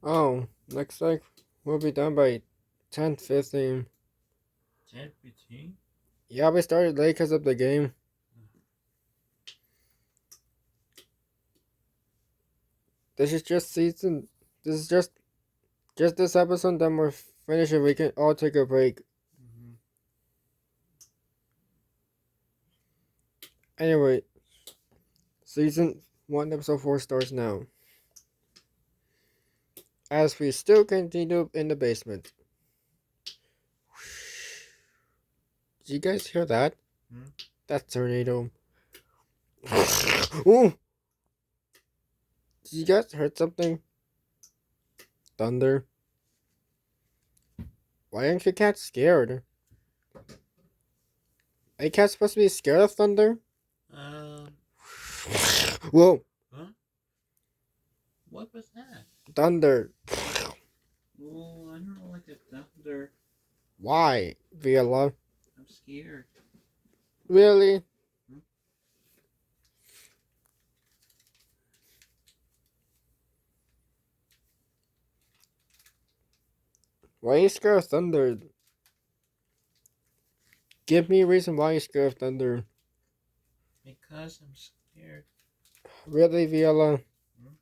Oh, looks like we'll be done by 10:15. 10:15? Yeah, we started late because of the game. This is just season. This is just this episode. Then we're finishing. We can all take a break. Mm-hmm. Anyway, season 1, episode 4 starts now. As we still continue in the basement. Did you guys hear that? Hmm? That's tornado. Ooh! Did you guys heard something? Thunder. Why aren't your cats scared? Are cats supposed to be scared of thunder? Um, Whoa! huh? What was that? Thunder. Oh, I don't like the thunder. Why, Viola? I'm scared. Really? Hmm? Why are you scared of thunder? Give me a reason why you're scared of thunder. Because I'm scared. Really, Viola? Hmm?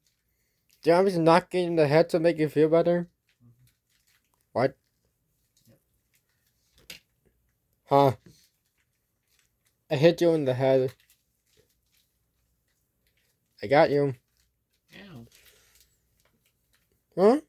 Do you want me to knock you in the head to make you feel better? Mm-hmm. What? Yep. Huh? I hit you in the head. I got you. Ow. Huh?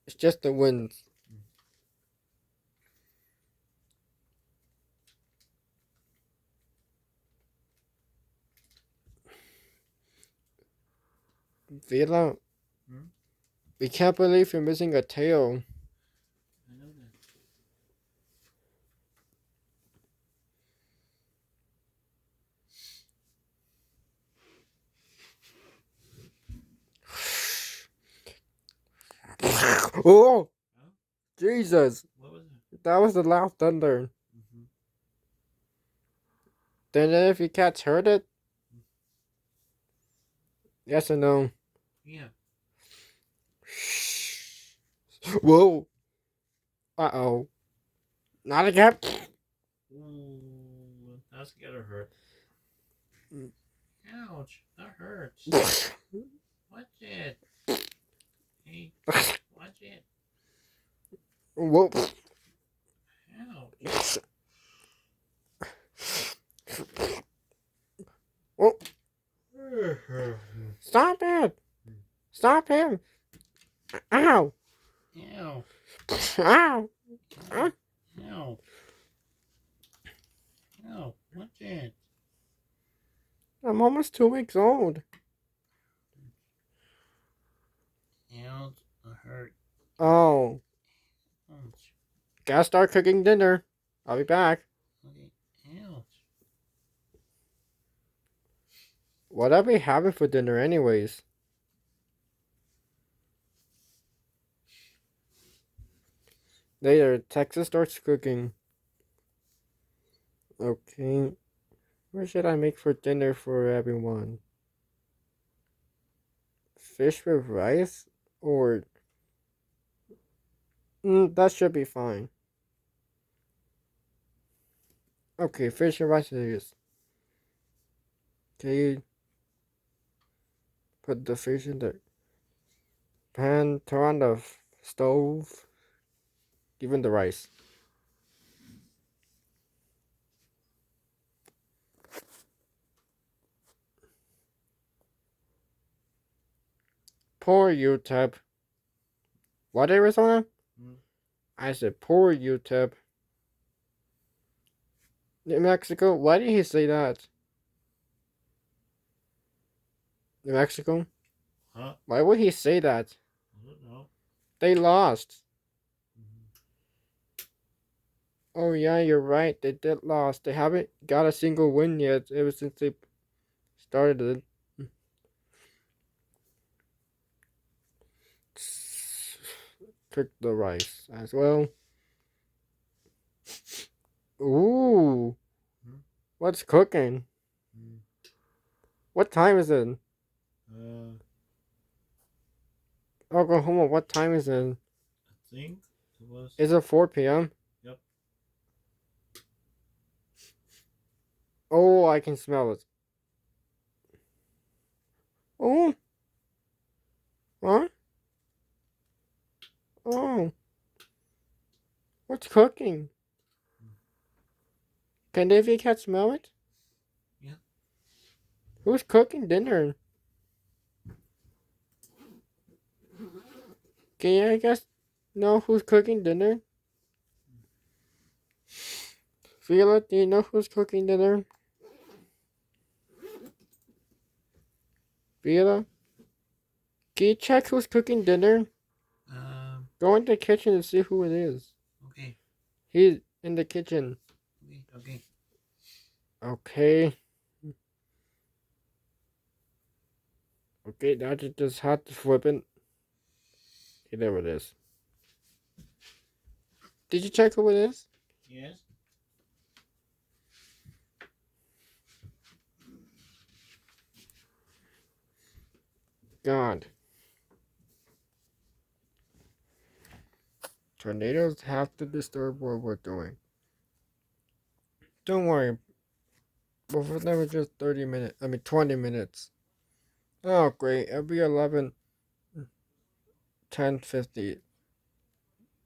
It's just the wind. Viola, Hmm? we can't believe you're missing a tail. I know that. Oh! Huh? Jesus! What was it? That was the loud thunder. Mm-hmm. Then if your cats heard it? Yes or no? Yeah. Whoa! Uh-oh. Not again. Ooh, that's gonna hurt. Ouch, that hurts. Watch it. Hey, watch it. Whoa. Ouch. Oh, stop it! Stop him! Ow! Ow. Ow! Ah, Ow. Ow. Watch it. I'm almost 2 weeks old. Ouch. That hurt. Oh, Ouch. gotta start cooking dinner. I'll be back. Okay. Ouch. What are we having for dinner, anyways? Later, Texas starts cooking. Okay. What should I make for dinner for everyone? Fish with rice? Or. That should be fine. Okay, fish and rice it is. Okay, put the fish in the pan, turn on the stove, even the rice. Poor UTEP. What, Arizona? Hmm? I said poor UTEP. New Mexico? Why did he say that? New Mexico? Huh? Why would he say that? I don't know. They lost. Mm-hmm. Oh yeah, you're right. They did lost. They haven't got a single win yet ever since they started it. cook the rice as well. Ooh. Hmm? What's cooking? Mm. What time is it? Uh, Oklahoma, what time is it? I think it was. Is it 4 p.m.? Yep. Oh, I can smell it. Oh. Huh? Oh. What's cooking? Can Davy Cat smell it? Yeah. Who's cooking dinner? Can you, I guess, know who's cooking dinner? Viola, do you know who's cooking dinner? Viola? Can you check who's cooking dinner? Go into the kitchen and see who it is. Okay. He's in the kitchen. Okay. Okay. Okay, now just have to flip it. Okay, there it is. Did you check who it is? Yes. God. Tornadoes have to disturb what we're doing. Don't worry. But for them, it's just 30 minutes. 20 minutes. Oh, great. It'll be 11, 10, 50.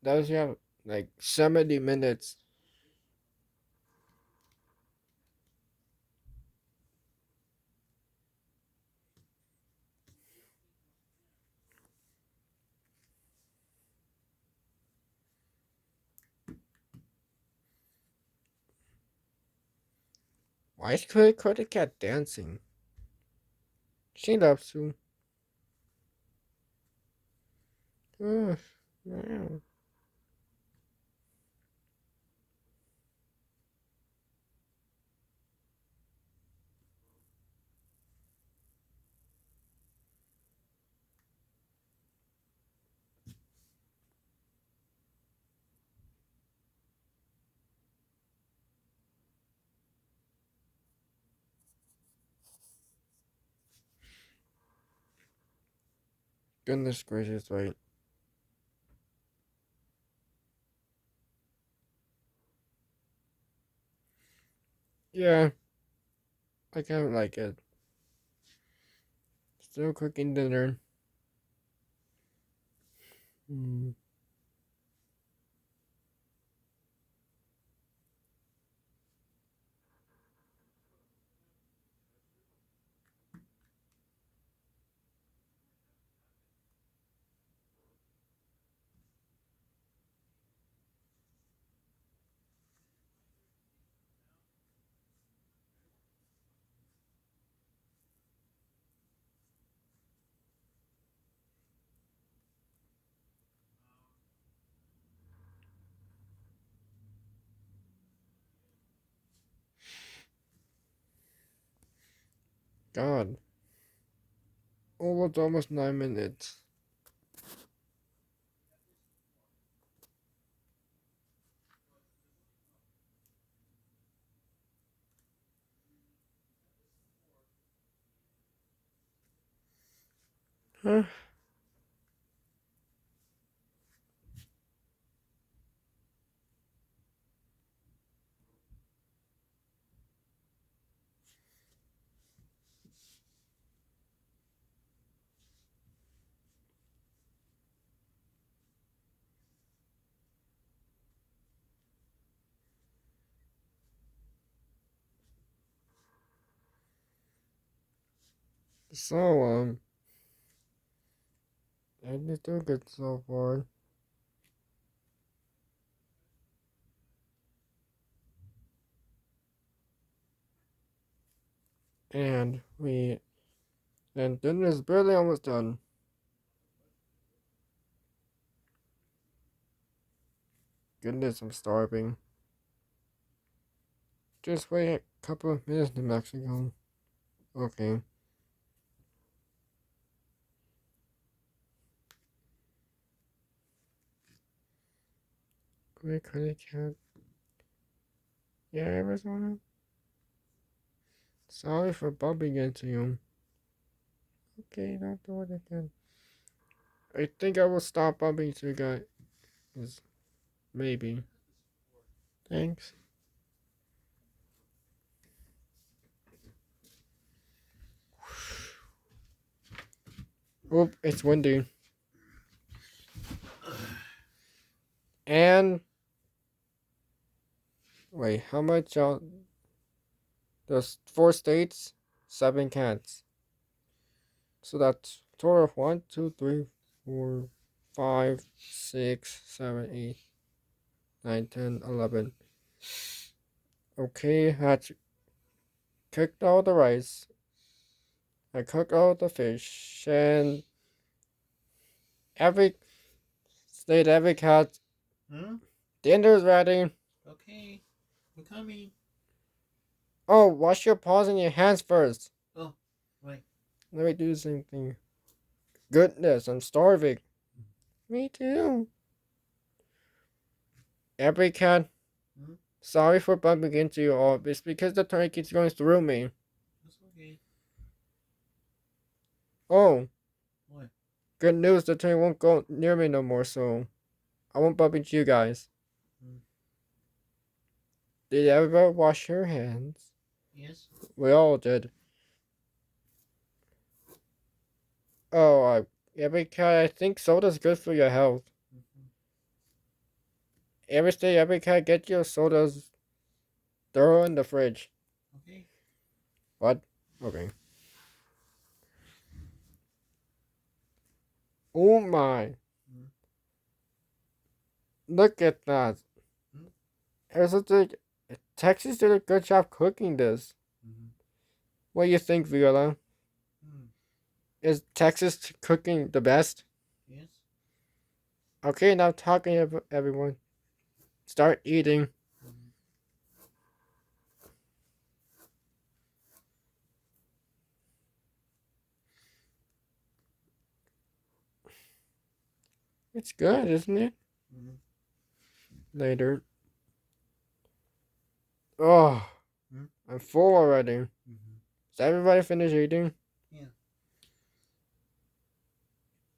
That was, yeah, like 70 minutes. Why is Cody Cat dancing? She loves to. Oh, yeah. Goodness gracious, right? Yeah, I kind of like it. Still cooking dinner. Mm. God. Oh, it's almost 9 minutes. Huh? So, everything's still good so far. And dinner's barely almost done. Goodness, I'm starving. Just wait a couple of minutes to Mexico. Okay. Great Curly Cat. Yeah, Arizona. Sorry for bumping into you. Okay, don't do it again. I think I will stop bumping into you guys. Maybe. Thanks. Oop, it's windy. And wait, how much there's 4 states, 7 cats. So that's total of 1, 2, 3, 4, 5, 6, 7, 8, 9, 10, 11. Okay, had cooked all the rice. I cooked all the fish and every state, every cat. Huh? Dinner's ready. Okay. We're coming. Oh, wash your paws and your hands first. Oh, right. Let me do the same thing. Goodness, I'm starving. Me too. Every cat. Hmm? Sorry for bumping into you all. It's because the turkey keeps going through me. That's okay. Oh, What? good news. The turkey won't go near me no more, so I won't bump into you guys. Hmm. Did everybody wash your hands? Yes. We all did. Oh, every cat. I think soda's good for your health. Mm-hmm. Every day, every cat, get your sodas. Throw in the fridge. Okay. What? Okay. Oh my. Hmm. Look at that. Hmm? It's such a, Texas did a good job cooking this. Mm-hmm. What do you think, Viola? Hmm. Is Texas cooking the best? Yes. Okay, now talking about everyone. Start eating. Hmm. It's good, isn't it? Hmm. Later. Oh, Hmm? I'm full already. Mm-hmm. Is everybody finished eating? Yeah.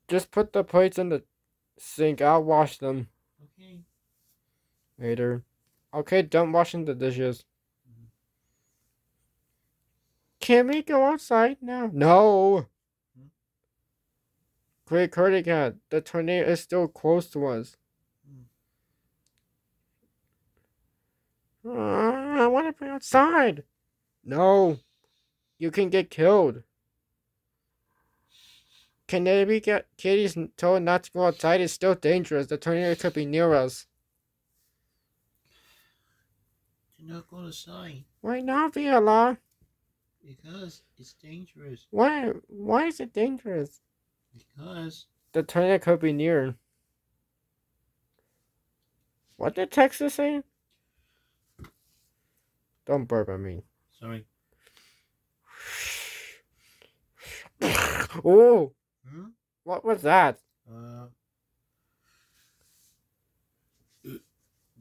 Just put the plates in the sink. I'll wash them Okay. later. Okay, done washing the dishes. Hmm. Can we go outside now? No. Hmm? Great Curly Cat, the tornado is still close to us. Hmm. I want to be outside. No, you can get killed. Can maybe get kitties told not to go outside? It's still dangerous. The tornado could be near us. Do not go outside Why not, Viola? because it's dangerous. Why? Why is it dangerous? Because The tornado could be near. What did Texas say? Don't burp at me. sorry. Oh, Hmm? what was that? Uh.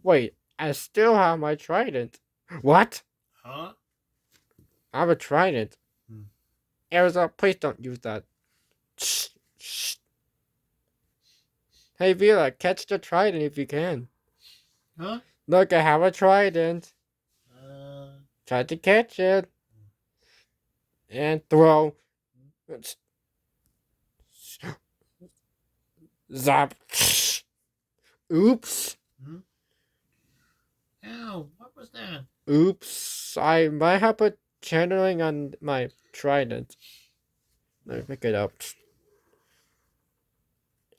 Wait, I still have my trident. What? Huh? I have a trident. Hmm. Arizona, please don't use that. Shh, shh. Hey, Vila, catch the trident if you can. Huh? Look, I have a trident. Uh. Try to catch it. And throw. Zap. Oops. Hmm? Ow! What was that? Oops. I might have put channeling on my trident. Let me pick it up.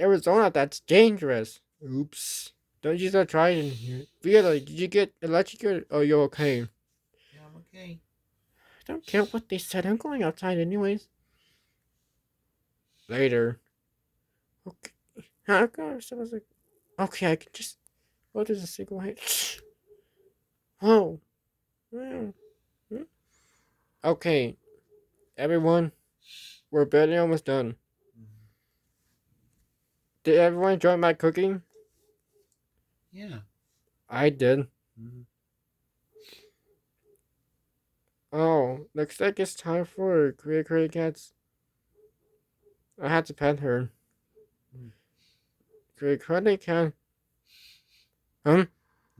Arizona, that's dangerous. Oops. Don't use a trident here. Vila, did you get electrocuted? Oh, you're okay. Yeah, I'm okay. I don't care what they said. I'm going outside anyways. Later. Okay. How come someone's like, okay, I can just go to the single height. Oh. Okay, everyone, we're barely almost done. Hmm. Did everyone enjoy my cooking? Yeah. I did. Mm-hmm. Oh, looks like it's time for Korea Cats. I had to pet her. Mm. Korea Cat. Hmm?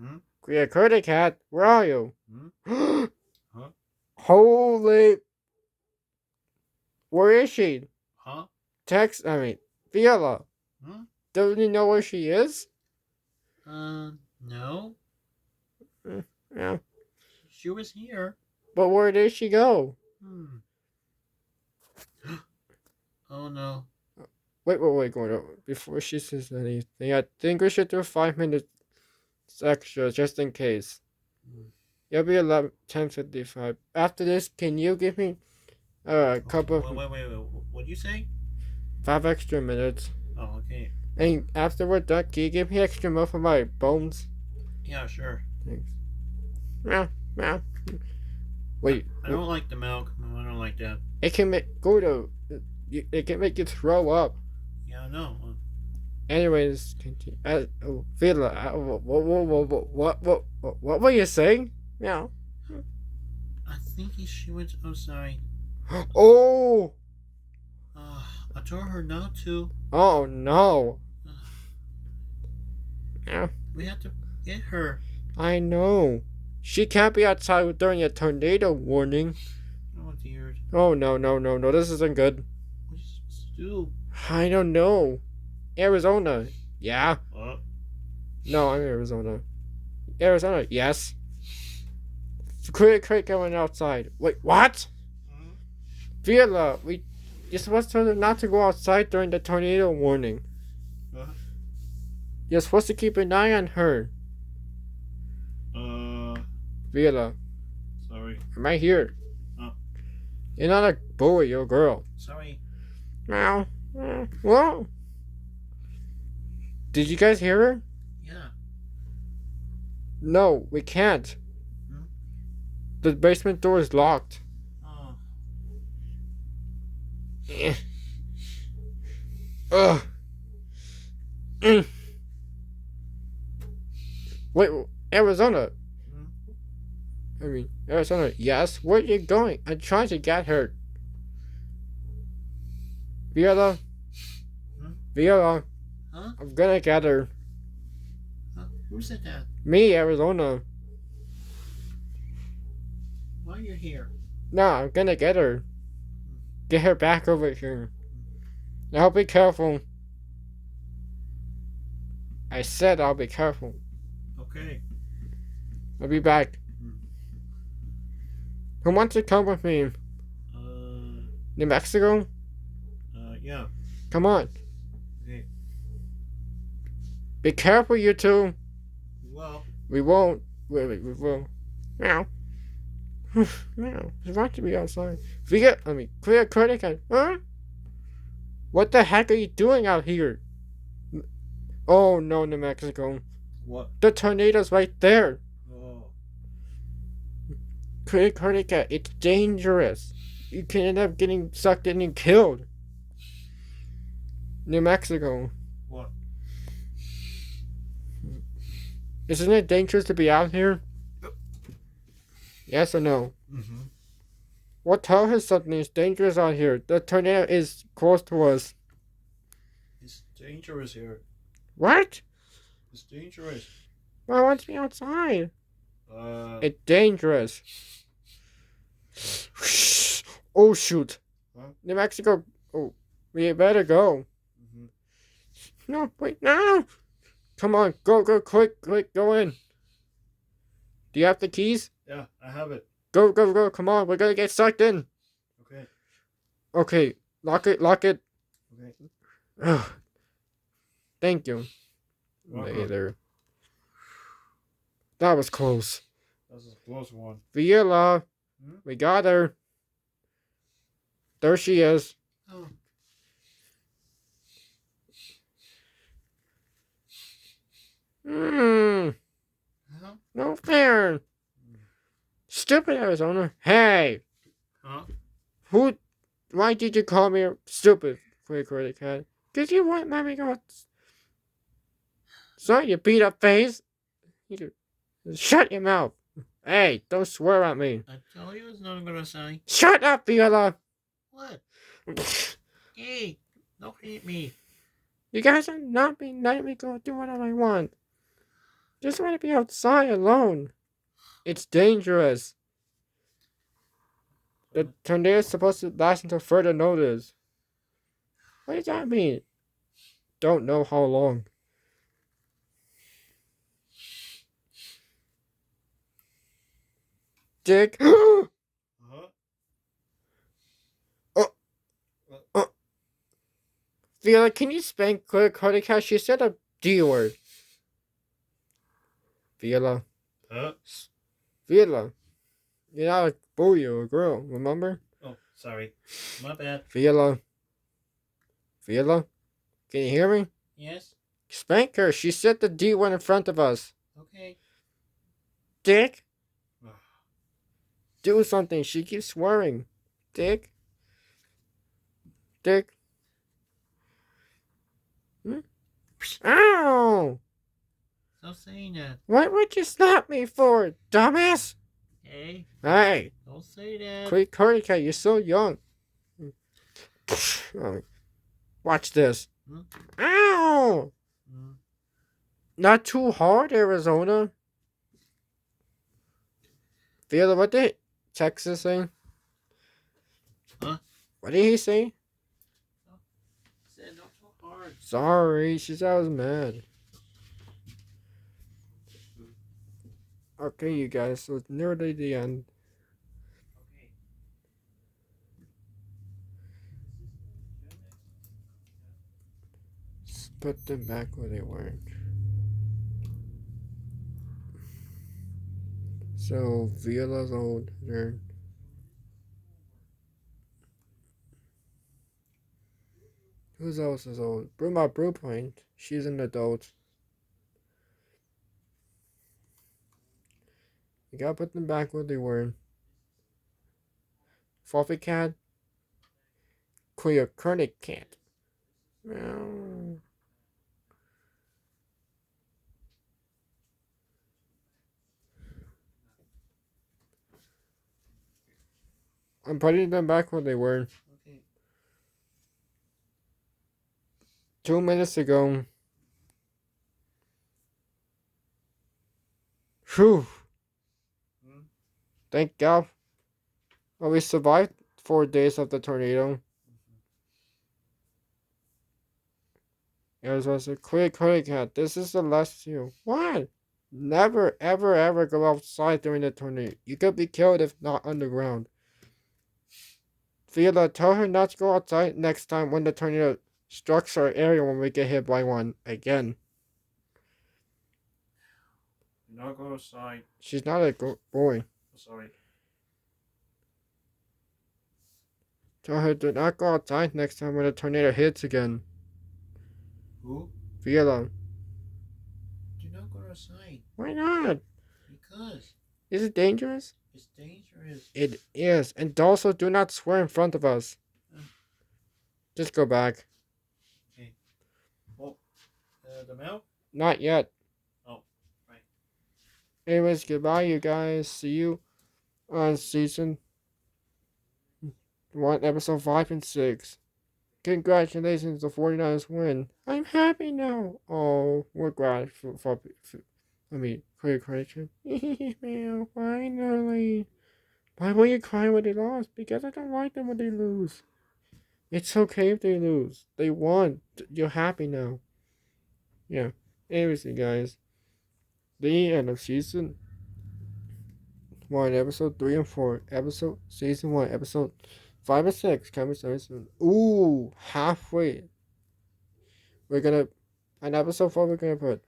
Hmm? Korea Cat, where are you? Hmm? Huh? Holy. Where is she? Huh? Viola. Hmm? Don't you know where she is? No. Yeah. She was here. But where did she go? Hmm. Oh no. Wait, Gordon. Before she says anything, I think we should do 5 minutes extra just in case. Mm. It'll be 10:55. After this, can you give me a couple of Wait. What'd you say? 5 extra minutes? Oh, okay. And after we're done, can you give me extra milk for my bones? Yeah, sure. Thanks. Meow, meow. Wait, I don't like the milk. No, I don't like that. it can make Gordo. It can make you throw up. Yeah, I know. Anyways, continue. Villa. What were you saying? Meow. I think she went outside. Oh. I told her not to. Oh no. Yeah. We have to get her. I know. She can't be outside during a tornado warning. Oh dear. Oh no. This isn't good. What are you supposed to do? I don't know. Arizona. Yeah. What? No, I'm Arizona. Arizona. Yes. Quick going outside. Wait, what? Hmm? Viola, you're supposed to not to go outside during the tornado warning. What? You're supposed to keep an eye on her. Sorry. Am I here? Oh. You're not a boy, you're a girl. Sorry. Meow. Well. Did you guys hear her? Yeah. No, we can't. Hmm? The basement door is locked. Oh. Eh. Ugh. Mm. Wait, Arizona. Arizona, yes? Where are you going? I'm trying to get her. Viola? Hmm? Viola? Huh? I'm gonna get her. Who said that? Me, Arizona. Why are you here? No, I'm gonna get her. Get her back over here. Now be careful. I said I'll be careful. Okay. I'll be back. Who wants to come with me? New Mexico? Yeah. Come on. Okay. Be careful, you two. Well. We won't. We will. Meow. Meow. We want to be outside. Clear Curtica. Huh? What the heck are you doing out here? Oh no, New Mexico. What? The tornado's right there. Oh. Clear Curtica, it's dangerous. You can end up getting sucked in and killed. New Mexico. What? Isn't it dangerous to be out here? Yes or no? Mm-hmm. Well, tell her something. It's dangerous out here. The tornado is close to us. It's dangerous here. What? It's dangerous. Well, I want to be outside. It's It's dangerous. Oh, shoot. Huh? New Mexico. Oh, we better go. Mm-hmm. No, wait, no. Come on, go, quick, go in. Do you have the keys? Yeah, I have it. Go, come on, we're gonna get sucked in. Okay. Okay, lock it. Okay. Ugh. Thank you. Welcome. Later. That was close. That's a close one. Viola, Hmm? we got her. There she is. Oh. Huh? No fair. Stupid Arizona. Hey, Huh? why did you call me stupid, Quick Cat? Because you won't let me go. Sorry, you beat up face. Shut your mouth. Hey, don't swear at me. I told you it's not gonna say. Shut up, Viola. What? Hey, don't hit me. You guys are not being letting me go do whatever I want. Just want to be outside alone. It's dangerous. The tornado is supposed to last until further notice. What does that mean? Don't know how long. Dick. Huh? Viola, can you spank Claire Cardicat? She said a D word. Viola. Huh? Viola. You're not a boy, you're a girl, remember? Oh, sorry. My bad. Viola. Viola? Can you hear me? Yes? Spank her. She said the D word in front of us. Okay. Dick. Do something. She keeps swearing. Dick. Dick. Ow! Stop saying that. What would you slap me for, dumbass? Hey, Hey, don't say that. quick Cardicat, you're so young. Watch this. Hmm? Ow! Hmm. Not too hard, Arizona. Viola, what did Texas say? Huh? What did he say? Said not so hard. Sorry, she said I was mad. Okay, you guys, so it's nearly the end. Okay. Let's put them back where they were. So, Viola's older. Who's else is old? My Brew Point. She's an adult. You gotta put them back where they were. Fluffy Cat. Queer Kernick Cat. Meow. I'm putting them back where they were. Okay. 2 minutes ago. Whew. Hmm? Thank God. Well, we survived 4 days of the tornado. It was a quick Cat. This is the last year. What? Never, ever, ever go outside during the tornado. You could be killed if not underground. Viola, tell her not to go outside next time when the tornado strikes our area when we get hit by one again. Do not go outside. She's not a boy. Sorry. Tell her to not go outside next time when the tornado hits again. Who? Viola. Do not go outside. Why not? Because Is it dangerous? it's dangerous. It is. And also do not swear in front of us. Just go back. Oh, the milk? Not yet. Oh, right. Anyways, goodbye, you guys. See you on season 1, episode 5 and 6. Congratulations, the 49ers win. I'm happy now. Oh, we're glad for congratulations. Man, finally. Why will you cry when they lost? Because I don't like them when they lose. It's okay if they lose. They won. You're happy now. Yeah. Anyways, you guys. The end of season 1, episode 3 and 4. Season 1, episode 5 and 6. Coming soon. Ooh, halfway. We're gonna, on episode 4, we're gonna put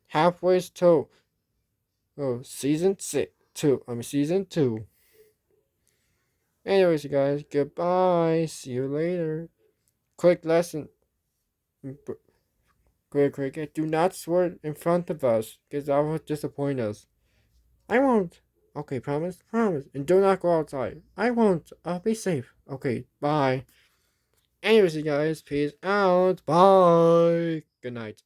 halfway to, season 2. Anyways, you guys, goodbye. See you later. Quick lesson. Quick. Do not swear in front of us, because that will disappoint us. I won't. Okay, promise? Promise. And do not go outside. I won't. I'll be safe. Okay, bye. Anyways, you guys, peace out. Bye. Good night.